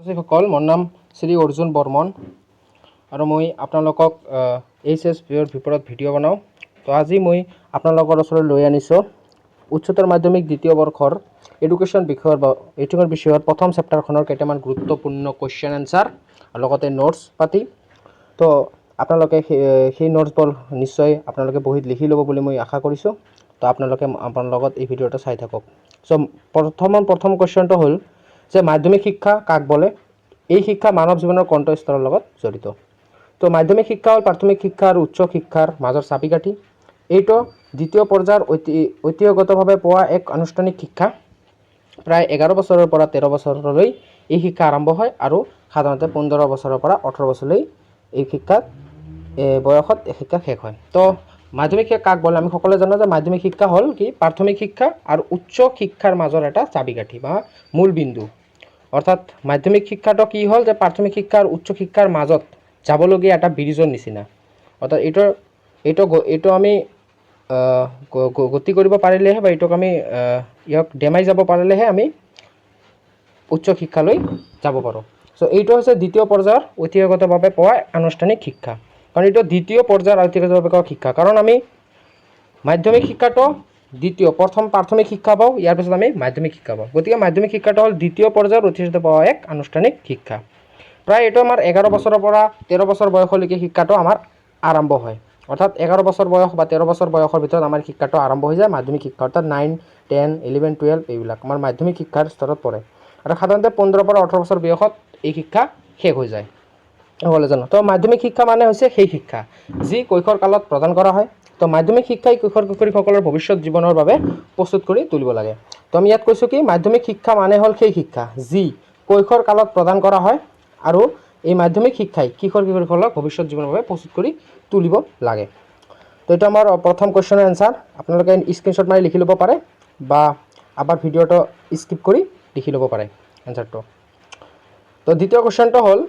সকল মোৰ নাম শ্ৰী অৰ্জুন বৰ্মন আৰু মই আপোনালোকক HSPৰ ওপৰত ভিডিঅ' বনাওঁ। তো আজি মই আপোনালোকৰ ওচৰত লৈ আনিছোঁ উচ্চতৰ মাধ্যমিক দ্বিতীয় বৰ্ষৰ এডুকেশ্যন বিষয়ৰ প্ৰথম চেপ্টাৰখনৰ কেইটামান গুৰুত্বপূৰ্ণ কুৱেশ্যন এনচাৰ আৰু লগতে নোটছ পাতি। তো আপোনালোকে সেই নোটছবোৰ নিশ্চয় আপোনালোকে বহীত লিখি ল'ব বুলি মই আশা কৰিছোঁ। তো আপোনালোকে আপোনাৰ লগত এই ভিডিঅ'টো চাই থাকক। চ' প্ৰথম কুৱেশ্যনটো হ'ল যে মাধ্যমিক শিক্ষা কাক বোলে? এই শিক্ষা মানৱ জীৱনৰ কণ্ঠস্তৰৰ লগত জড়িত। তো মাধ্যমিক শিক্ষা হ'ল প্ৰাথমিক শিক্ষা আৰু উচ্চ শিক্ষাৰ মাজৰ চাবিকাঠি। এইটো দ্বিতীয় পৰ্যায়ৰ ঐতিহ্যগতভাৱে পোৱা এক আনুষ্ঠানিক শিক্ষা। প্ৰায় 11 বছৰৰ পৰা 13 বছৰলৈ এই শিক্ষা আৰম্ভ হয় আৰু সাধাৰণতে 15 বছৰৰ পৰা 18 বছৰলৈ এই বয়সত এই শিক্ষা শেষ হয়। তো মাধ্যমিক শিক্ষা কাক বোলে? আমি সকলোৱে জানো যে মাধ্যমিক শিক্ষা হ'ল কি প্ৰাথমিক শিক্ষা আৰু উচ্চ শিক্ষাৰ মাজৰ এটা চাবিকাঠি বা মূল বিন্দু। অৰ্থাৎ মাধ্যমিক শিক্ষাটো কি হ'ল যে প্ৰাথমিক শিক্ষা আৰু উচ্চ শিক্ষাৰ মাজত যাবলগীয়া এটা ব্ৰিজৰ নিচিনা। অৰ্থাৎ এইটো আমি গতি কৰিব পাৰিলেহে বা এইটোক আমি ইয়াক ডেমাই যাব পাৰিলেহে আমি উচ্চ শিক্ষালৈ যাব পাৰোঁ। চ' এইটো হৈছে দ্বিতীয় পৰ্যায়ৰ ঐতিহ্যগতভাৱে পোৱা আনুষ্ঠানিক শিক্ষা। কাৰণ এইটো দ্বিতীয় পৰ্যায়ৰ ঐতিহ্যগতভাৱে পোৱা শিক্ষা। কাৰণ আমি মাধ্যমিক শিক্ষাটো প্ৰথম প্ৰাথমিক শিক্ষা পাওঁ, ইয়াৰ পিছত আমি মাধ্যমিক শিক্ষা পাওঁ। গতিকে মাধ্যমিক শিক্ষাটো হ'ল দ্বিতীয় পৰ্যায়ৰ ঐতিহ্যগত পোৱা এক আনুষ্ঠানিক শিক্ষা। প্ৰায় এইটো আমাৰ 11 বছৰৰ পৰা 13 বছৰ বয়সলৈকে শিক্ষাটো আমাৰ আৰম্ভ হয়। অৰ্থাৎ 11 বছৰ বয়স বা 13 বছৰ বয়সৰ ভিতৰত আমাৰ শিক্ষাটো আৰম্ভ হৈ যায় মাধ্যমিক শিক্ষা। অৰ্থাৎ 9, 10, 11, 12 এইবিলাক আমাৰ মাধ্যমিক শিক্ষাৰ স্তৰত পৰে। আৰু সাধাৰণতে 15 পৰা 18 বছৰ বয়সত এই শিক্ষা শেষ হৈ যায়। সকলোৱে জানো। তো মাধ্যমিক শিক্ষা মানে হৈছে সেই শিক্ষা যি কৈশোৰ কালত প্ৰদান কৰা হয়। তো মাধ্যমিক শিক্ষাই কৈশোৰ কিশোৰীসকলৰ ভৱিষ্যত জীৱনৰ বাবে প্ৰস্তুত কৰি তুলিব লাগে। তো আমি ইয়াত কৈছোঁ কি মাধ্যমিক শিক্ষা মানে হ'ল সেই শিক্ষা যি কৈশোৰ কালত প্ৰদান কৰা হয় আৰু এই মাধ্যমিক শিক্ষাই কিশোৰ কিশোৰীসকলক ভৱিষ্যত জীৱনৰ বাবে প্ৰস্তুত কৰি তুলিব লাগে। তো এইটো আমাৰ প্ৰথম কুৱেশ্যনৰ এনচাৰ। আপোনালোকে স্ক্ৰীনশ্বট মাৰি লিখি ল'ব পাৰে বা আবাৰ ভিডিঅ'টো স্কিপ কৰি লিখি ল'ব পাৰে এনচাৰটো। তো দ্বিতীয় কুৱেশ্যনটো হ'ল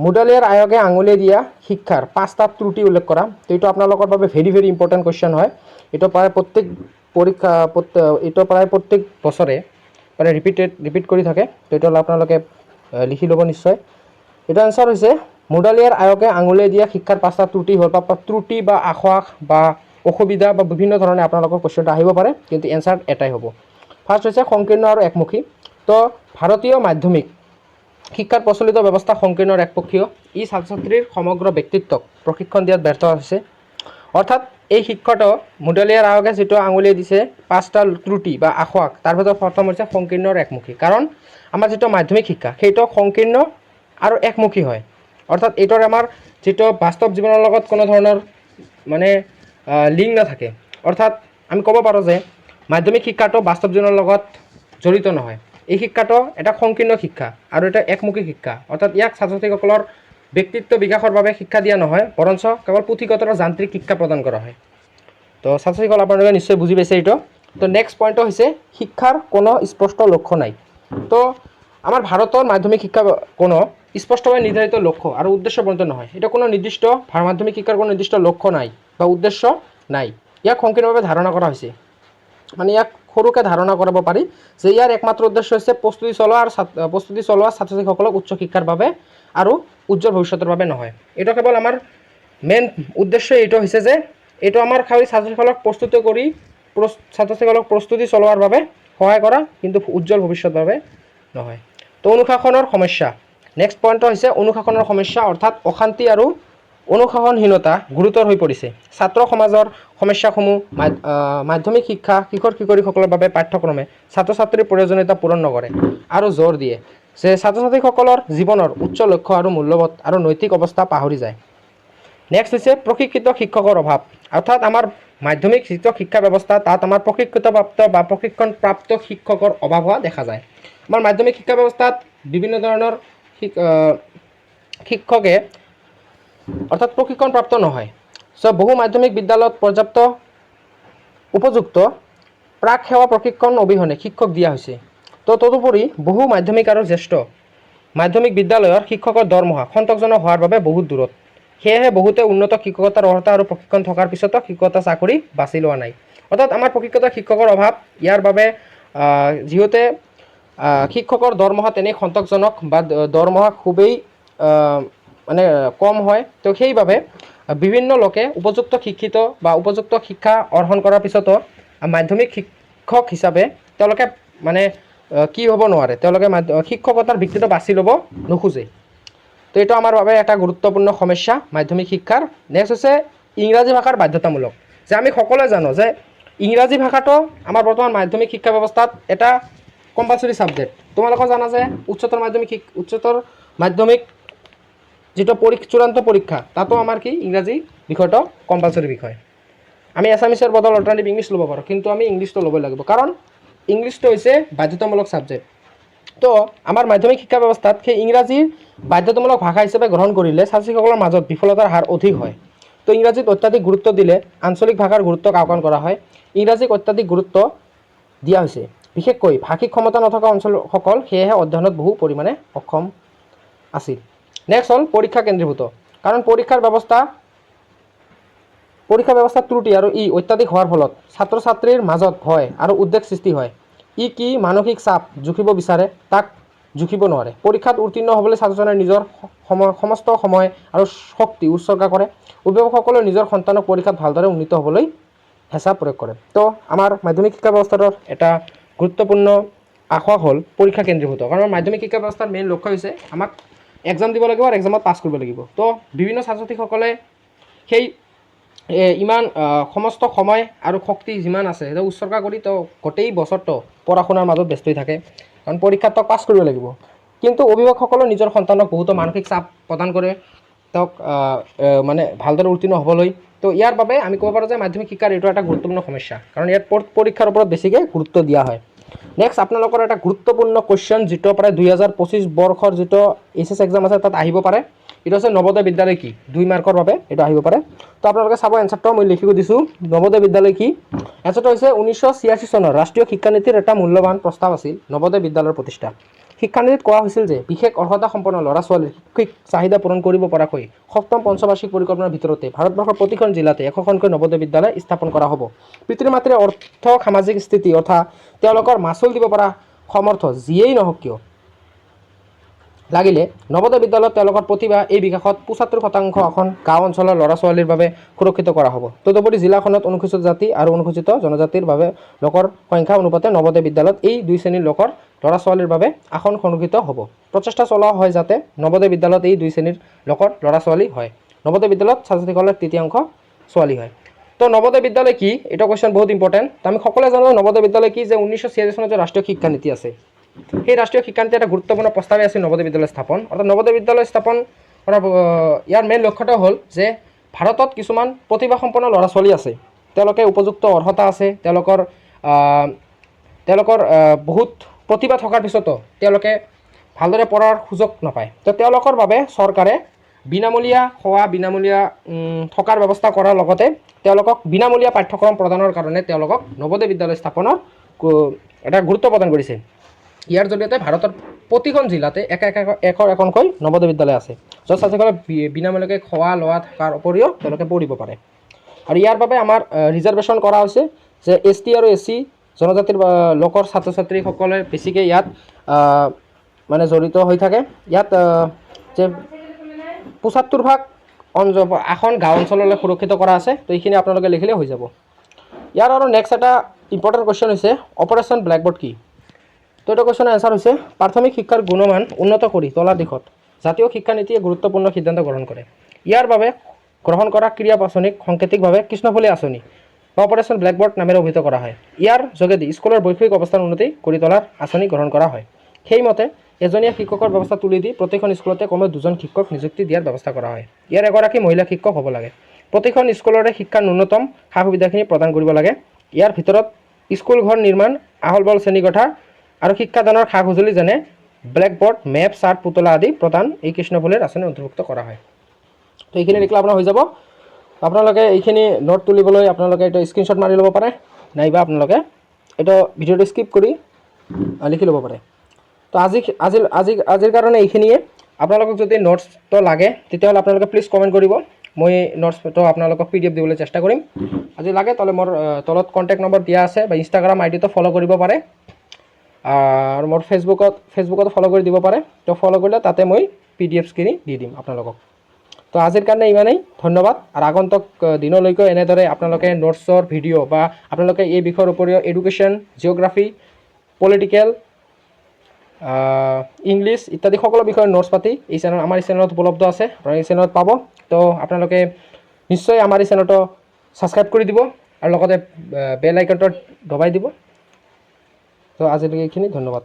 মুডালিয়াৰ আয়োগে আঙুলিয়াই দিয়া শিক্ষাৰ 5টা ত্ৰুটি উল্লেখ কৰা। তো এইটো আপোনালোকৰ বাবে ভেৰি ইম্পৰ্টেণ্ট কুৱেশ্যন হয়। এইটো প্ৰায় প্ৰত্যেক বছৰে প্ৰায় ৰিপিট কৰি থাকে। তো এইটো আপোনালোকে লিখি ল'ব নিশ্চয়। এইটো এনচাৰ হৈছে মুডালিয়াৰ আয়োগে আঙুলিয়াই দিয়া শিক্ষাৰ 5টা ত্ৰুটি হ'ল বা ত্ৰুটি বা আসোঁৱাহ বা অসুবিধা বা বিভিন্ন ধৰণে আপোনালোকৰ কুৱেশ্যনটো আহিব পাৰে, কিন্তু এনচাৰ এটাই হ'ব। ফাৰ্ষ্ট হৈছে সংকীৰ্ণ আৰু একমুখী। তো ভাৰতীয় মাধ্যমিক শিক্ষাৰ প্ৰচলিত ব্যৱস্থা সংকীৰ্ণ আৰু একপক্ষীয়। ই ছাত্ৰ ছাত্ৰীৰ সমগ্ৰ ব্যক্তিত্বক প্ৰশিক্ষণ দিয়াত ব্যৰ্থ হৈছে। অৰ্থাৎ এই শিক্ষাটো মুডালিয়াৰ আয়োগে যিটো আঙুলিয়াই দিছে 5টা ত্ৰুটি বা আসোঁৱাহ, তাৰ ভিতৰত প্ৰথম হৈছে সংকীৰ্ণ আৰু একমুখী। কাৰণ আমাৰ যিটো মাধ্যমিক শিক্ষা সেইটো সংকীৰ্ণ আৰু একমুখী হয়। অৰ্থাৎ এইটোৰ আমাৰ যিটো বাস্তৱ জীৱনৰ লগত কোনো ধৰণৰ মানে লিংক নাথাকে। অৰ্থাৎ আমি ক'ব পাৰোঁ যে মাধ্যমিক শিক্ষাটো বাস্তৱ জীৱনৰ লগত জড়িত নহয়। এই শিক্ষাটো এটা সংকীৰ্ণ শিক্ষা আৰু এটা একমুখী শিক্ষা। অৰ্থাৎ ইয়াক ছাত্ৰ ছাত্ৰীসকলৰ ব্যক্তিত্ব বিকাশৰ বাবে শিক্ষা দিয়া নহয়, বৰঞ্চ কেৱল পুথিগত আৰু যান্ত্ৰিক শিক্ষা প্ৰদান কৰা হয়। তো ছাত্ৰ ছাত্ৰীসকল আপোনালোকে নিশ্চয় বুজি পাইছে এইটো। তো নেক্সট পইণ্টটো হৈছে শিক্ষাৰ কোনো স্পষ্ট লক্ষ্য নাই। তো আমাৰ ভাৰতৰ মাধ্যমিক শিক্ষা কোনো স্পষ্টভাৱে নিৰ্ধাৰিত লক্ষ্য আৰু উদ্দেশ্য বৰ্ণিত নহয়। এটা কোনো নিৰ্দিষ্ট মাধ্যমিক শিক্ষাৰ কোনো নিৰ্দিষ্ট লক্ষ্য নাই বা উদ্দেশ্য নাই। ইয়াক সংকীৰ্ণভাৱে ধাৰণা কৰা হৈছে। মানে ইয়াক সৰুকৈ ধাৰণা কৰিব পাৰি যে ইয়াৰ একমাত্ৰ উদ্দেশ্য হৈছে প্ৰস্তুতি চলোৱা ছাত্ৰ ছাত্ৰীসকলক উচ্চ শিক্ষাৰ বাবে আৰু উজ্জ্বল ভৱিষ্যতৰ বাবে নহয়। এইটো কেৱল আমাৰ মেইন উদ্দেশ্য এইটো হৈছে যে এইটো আমাৰ খালি ছাত্ৰ ছাত্ৰীসকলক প্ৰস্তুতি চলোৱাৰ বাবে সহায় কৰা, কিন্তু উজ্জ্বল ভৱিষ্যতৰ বাবে নহয়। তো অনুশাসনৰ সমস্যা। নেক্সট পইণ্টটো হৈছে অনুশাসনৰ সমস্যা, অৰ্থাৎ অশান্তি আৰু অনুশাসনহীনতা গুৰুতৰ হৈ পৰিছে। ছাত্ৰ সমাজৰ সমস্যাসমূহ মাধ্যমিক শিক্ষা কিশোৰ কিশোৰীসকলৰ বাবে পাঠ্যক্ৰমে ছাত্ৰ ছাত্ৰীৰ প্ৰয়োজনীয়তা পূৰণ নকৰে আৰু জোৰ দিয়ে যে ছাত্ৰ ছাত্ৰীসকলৰ জীৱনৰ উচ্চ লক্ষ্য আৰু মূল্যবোধ আৰু নৈতিক অৱস্থা পাহৰি যায়। নেক্সট হৈছে প্ৰশিক্ষিত শিক্ষকৰ অভাৱ। অৰ্থাৎ আমাৰ মাধ্যমিক যিটো শিক্ষা ব্যৱস্থা তাত আমাৰ প্ৰশিক্ষণপ্ৰাপ্ত শিক্ষকৰ অভাৱ হোৱা দেখা যায়। আমাৰ মাধ্যমিক শিক্ষা ব্যৱস্থাত বিভিন্ন ধৰণৰ শিক্ষকে অৰ্থাৎ প্ৰশিক্ষণপ্ৰাপ্ত নহয়। চ' বহু মাধ্যমিক বিদ্যালয়ত পৰ্যাপ্ত উপযুক্ত প্ৰাক সেৱা প্ৰশিক্ষণ অবিহনে শিক্ষক দিয়া হৈছে। তো তদুপৰি বহু মাধ্যমিক আৰু জ্যেষ্ঠ মাধ্যমিক বিদ্যালয়ৰ শিক্ষকৰ দৰমহা সন্তোষজনক হোৱাৰ বাবে বহুত দূৰত। সেয়েহে বহুতে উন্নত শিক্ষকতাৰ অৰ্হতা আৰু প্ৰশিক্ষণ থকাৰ পিছতো শিক্ষকতা চাকৰি বাছি লোৱা নাই। অৰ্থাৎ আমাৰ প্ৰশিক্ষিত শিক্ষকৰ অভাৱ। ইয়াৰ বাবে যিহেতু শিক্ষকৰ দৰমহা তেনেই সন্তোষজনক বা দৰমহা খুবেই মানে কম হয়। তো সেইবাবে বিভিন্ন লোকে উপযুক্ত শিক্ষিত বা উপযুক্ত শিক্ষা অৰ্জন কৰাৰ পিছতো মাধ্যমিক শিক্ষক হিচাপে তেওঁলোকে মানে কি হ'ব নোৱাৰে, তেওঁলোকে শিক্ষকতাৰ বৃত্তিটো বাছি ল'ব নোখোজে। তো এইটো আমাৰ বাবে এটা গুৰুত্বপূৰ্ণ সমস্যা মাধ্যমিক শিক্ষাৰ। নেক্সট হৈছে ইংৰাজী ভাষাৰ বাধ্যতামূলক। যে আমি সকলোৱে জানো যে ইংৰাজী ভাষাটো আমাৰ বৰ্তমান মাধ্যমিক শিক্ষা ব্যৱস্থাত এটা কম্পালচৰি ছাবজেক্ট। তোমালোকে জানা যে উচ্চতৰ মাধ্যমিক যিটো চূড়ান্ত পৰীক্ষা তাতো আমাৰ কি ইংৰাজী বিষয়টো কম্পালচৰি বিষয়। আমি এছামিছৰ বদল অল্টাৰনেটিভ ইংলিছ ল'ব পাৰোঁ, কিন্তু আমি ইংলিছটো ল'বই লাগিব, কাৰণ ইংলিছটো হৈছে বাধ্যতামূলক ছাবজেক্ট। তো আমাৰ মাধ্যমিক শিক্ষা ব্যৱস্থাত সেই ইংৰাজী বাধ্যতামূলক ভাষা হিচাপে গ্ৰহণ কৰিলে ছাত্ৰ ছাত্ৰীসকলৰ মাজত বিফলতাৰ হাৰ অধিক হয়। তো ইংৰাজীত অত্যাধিক গুৰুত্ব দিলে আঞ্চলিক ভাষাৰ গুৰুত্বক আওকাণ কৰা হয়। ইংৰাজীক অত্যাধিক গুৰুত্ব দিয়া হৈছে, বিশেষকৈ ভাষিক ক্ষমতা নথকা অঞ্চলসকল সেয়েহে অধ্যয়নত বহু পৰিমাণে অক্ষম আছিল। নেক্সট হ'ল পৰীক্ষা কেন্দ্ৰীভূত। কাৰণ পৰীক্ষাৰ ব্যৱস্থাত ত্ৰুটি আৰু ই অত্যাধিক হোৱাৰ ফলত ছাত্ৰ ছাত্ৰীৰ মাজত ভয় আৰু উদ্বেগ সৃষ্টি হয়। ই কি মানসিক চাপ জুখিব বিচাৰে তাক জুখিব নোৱাৰে। পৰীক্ষাত উত্তীৰ্ণ হ'বলৈ ছাত্ৰজনে নিজৰ সমস্ত সময় আৰু শক্তি উৎসৰ্গা কৰে। অভিভাৱকসকলেও নিজৰ সন্তানক পৰীক্ষাত ভালদৰে উন্নীত হ'বলৈ হেঁচা প্ৰয়োগ কৰে। তো আমাৰ মাধ্যমিক শিক্ষা ব্যৱস্থাটোৰ এটা গুৰুত্বপূৰ্ণ আশা হ'ল পৰীক্ষা কেন্দ্ৰীভূত। কাৰণ মাধ্যমিক শিক্ষা ব্যৱস্থাৰ মেইন লক্ষ্য হৈছে আমাক এক্সাম দিব লাগিব আৰু এক্সামত পাছ কৰিব লাগিব। তো বিভিন্ন ছাত্ৰ ছাত্ৰীসকলে সেই ইমান সমস্ত সময় আৰু শক্তি যিমান আছে সেইটো উৎসৰ্গা কৰি তো গোটেই বছৰটো পঢ়া শুনাৰ মাজত ব্যস্ত হৈ থাকে, কাৰণ পৰীক্ষাত তেওঁক পাছ কৰিব লাগিব। কিন্তু অভিভাৱকসকলেও নিজৰ সন্তানক বহুতো মানসিক চাপ প্ৰদান কৰে তেওঁক মানে ভালদৰে উত্তীৰ্ণ হ'বলৈ। তো ইয়াৰ বাবে আমি ক'ব পাৰোঁ যে মাধ্যমিক শিক্ষাৰ এইটো এটা গুৰুত্বপূৰ্ণ সমস্যা, কাৰণ ইয়াত পৰীক্ষাৰ ওপৰত বেছিকৈ গুৰুত্ব দিয়া হয়। নেক্সট আপোনালোকৰ এটা গুৰুত্বপূৰ্ণ কুৱেশ্যন যিটো প্ৰায় 2025 বৰ্ষৰ যিটো HS এক্সাম আছে তাত আহিব পাৰে। এইটো হৈছে নৱোদয় বিদ্যালয় কি, 2 মাৰ্কৰ বাবে এইটো আহিব পাৰে। তো আপোনালোকে চাব এনচাৰটো মই লিখিব দিছোঁ। নৱোদয় বিদ্যালয় কি, এনচাৰটো হৈছে 1986 চনৰ ৰাষ্ট্ৰীয় শিক্ষানীতিৰ এটা মূল্যৱান প্ৰস্তাৱ আছিল নৱোদয় বিদ্যালয়ৰ প্ৰতিষ্ঠা। শিক্ষানীতিত কোৱা হৈছিল যে বিশেষ অৰ্হতা সম্পন্ন ল'ৰা ছোৱালীৰ শৈক্ষিক চাহিদা পূৰণ কৰিব পৰাকৈ সপ্তম পঞ্চবাৰ্ষিক পৰিকল্পনাৰ ভিতৰতে ভাৰতবৰ্ষৰ প্ৰতিখন জিলাতে একোখনকৈ নৱোদয় বিদ্যালয় স্থাপন কৰা হ'ব। পিতৃ মাতৃৰ অৰ্থ সামাজিক স্থিতি অৰ্থাৎ তেওঁলোকৰ মাচুল দিব পৰা সমৰ্থ যিয়েই নহওক কিয় লাগিলে নৱোদয় বিদ্যালয়ত তেওঁলোকৰ প্ৰতিভা এই বিকাশত 75% আসন গাঁও অঞ্চলৰ ল'ৰা ছোৱালীৰ বাবে সুৰক্ষিত কৰা হ'ব। তদুপৰি জিলাখনত অনুসূচিত জাতি আৰু অনুসূচিত জনজাতিৰ বাবে লোকৰ সংখ্যা অনুপাতে নৱোদয় বিদ্যালয়ত এই 2 শ্ৰেণীৰ লোকৰ ল'ৰা ছোৱালীৰ বাবে আসন সংৰক্ষিত হ'ব। প্ৰচেষ্টা চলোৱা হয় যাতে নৱোদয় বিদ্যালয়ত এই 2 শ্ৰেণীৰ লোকৰ ল'ৰা ছোৱালী হয়। নৱোদয় বিদ্যালয়ত ছাত্ৰ ছাত্ৰীসকলৰ তৃতীয়াংশ ছোৱালী হয়। তো নৱোদয় বিদ্যালয় কি, এটা কুৱেশ্যন বহুত ইম্পৰ্টেণ্ট। তো আমি সকলোৱে জানো নৱোদয় বিদ্যালয় কি, যে 1986 চনত যে ৰাষ্ট্ৰীয় শিক্ষানীতি আছে সেই ৰাষ্ট্ৰীয় শিক্ষানীতি এটা গুৰুত্বপূৰ্ণ প্ৰস্তাৱে আছিল নৱোদয় বিদ্যালয় স্থাপন। অৰ্থাৎ নৱোদয় বিদ্যালয় স্থাপন কৰাৰ ইয়াৰ মেইন লক্ষ্যটো হ'ল যে ভাৰতত কিছুমান প্ৰতিভাসম্পন্ন ল'ৰা ছোৱালী আছে, তেওঁলোকে উপযুক্ত অৰ্হতা আছে, তেওঁলোকৰ বহুত প্ৰতিভা থকাৰ পিছতো তেওঁলোকে ভালদৰে পঢ়াৰ সুযোগ নাপায়। তো তেওঁলোকৰ বাবে চৰকাৰে বিনামূলীয়া খোৱা, বিনামূলীয়া থকাৰ ব্যৱস্থা কৰাৰ লগতে তেওঁলোকক বিনামূলীয়া পাঠ্যক্ৰম প্ৰদানৰ কাৰণে তেওঁলোকক নৱোদয় বিদ্যালয় স্থাপনৰ এটা গুৰুত্ব প্ৰদান কৰিছে। ইয়াৰ জৰিয়তে ভাৰতৰ প্ৰতিখন জিলাতে একোখনকৈ নৱোদয় বিদ্যালয় আছে, য'ত ছাত্ৰীসকলে বিনামূলীয়াকৈ খোৱা লোৱা থকাৰ উপৰিও তেওঁলোকে পঢ়িব পাৰে। আৰু ইয়াৰ বাবে আমাৰ ৰিজাৰ্ভেশ্যন কৰা হৈছে যে ST আৰু SC জনজাতিৰ লোকৰ ছাত্ৰ ছাত্ৰীসকলে বেছিকৈ ইয়াত মানে জড়িত হৈ থাকে। ইয়াত যে 75% আসন গাঁও অঞ্চললৈ সুৰক্ষিত কৰা আছে। তো এইখিনি আপোনালোকে লিখিলে হৈ যাব। ইয়াৰ আৰু নেক্সট এটা ইম্পৰ্টেণ্ট কুৱেশ্যন হৈছে অপাৰেশ্যন ব্লেকবৰ্ড কি। তো এটা কুৱেশ্যনৰ এনচাৰ হৈছে প্ৰাথমিক শিক্ষাৰ গুণমান উন্নত কৰি তোলাৰ দিশত জাতীয় শিক্ষানীতিয়ে গুৰুত্বপূৰ্ণ সিদ্ধান্ত গ্ৰহণ কৰে। ইয়াৰ বাবে গ্ৰহণ কৰা ক্ৰিয়া আঁচনিক সাংকেতিকভাৱে কৃষ্ণফুলী আঁচনি বা অপাৰেশ্যন ব্লেকবৰ্ড নামেৰে অভিহিত কৰা হয়। ইয়াৰ যোগেদি স্কুলৰ বৈষয়িক অৱস্থাৰ উন্নতি কৰি তোলাৰ আঁচনি গ্ৰহণ কৰা হয়। সেইমতে এজনীয়া শিক্ষকৰ ব্যৱস্থা তুলি দি প্ৰতিখন স্কুলতে কমেও 2জন শিক্ষক নিযুক্তি দিয়াৰ ব্যৱস্থা কৰা হয়। ইয়াৰ এগৰাকী মহিলা শিক্ষক হ'ব লাগে। প্ৰতিখন স্কুলৰে শিক্ষাৰ ন্যূনতম সা সুবিধাখিনি প্ৰদান কৰিব লাগে। ইয়াৰ ভিতৰত স্কুল ঘৰ নিৰ্মাণ, আহল বহল শ্ৰেণীকোঠা আৰু শিক্ষাদানৰ সা সঁজুলি যেনে ব্লেকবৰ্ড, মেপ, চাৰ্ট, পুতলা আদি প্ৰদান এই কৃষ্ণফুলীৰ আঁচনি অন্তৰ্ভুক্ত কৰা হয়। তো এইখিনি লিখিলে আপোনাৰ হৈ যাব। আপোনালোকে এইখিনি নোট তুলিবলৈ আপোনালোকে এইটো স্ক্ৰীনশ্বট মাৰি ল'ব পাৰে, নাইবা আপোনালোকে এইটো ভিডিঅ'টো স্কিপ কৰি লিখি ল'ব পাৰে। তো আজিৰ কাৰণে এইখিনিয়ে। আপোনালোকক যদি নোটছটো লাগে তেতিয়াহ'লে আপোনালোকে প্লিজ কমেণ্ট কৰিব, মই নোটছটো আপোনালোকক PDF দিবলৈ চেষ্টা কৰিম। আজি লাগে তাহলে মোৰ তলত কণ্টেক্ট নম্বৰ দিয়া আছে বা ইনষ্টাগ্ৰাম ID টো ফ'ল' কৰিব পাৰে। আৰু মোৰ ফেচবুকত ফ'ল' কৰি দিব পাৰে। তো ফ'ল' কৰিলে তাতে মই PDFখিনি দি দিম আপোনালোকক। তো আজিৰ কাৰণে ইমানেই, ধন্যবাদ। আৰু আগন্তুক দিনলৈকে এনেদৰে আপোনালোকে নোটছৰ ভিডিঅ' বা আপোনালোকে এই বিষয়ৰ উপৰিও এডুকেশ্যন, জিঅ'গ্ৰাফী, পলিটিকেল, ইংলিছ ইত্যাদি সকলো বিষয়ৰ নোটছ পাতি আমাৰ এই চেনেলত উপলব্ধ আছে, আপোনাৰ এই চেনেলত পাব। তো আপোনালোকে নিশ্চয় আমাৰ এই চেনেলটো ছাবস্ক্ৰাইব কৰি দিব আৰু লগতে বেল আইকনটো দবাই দিব। তো আজিলৈকে এইখিনি, ধন্যবাদ।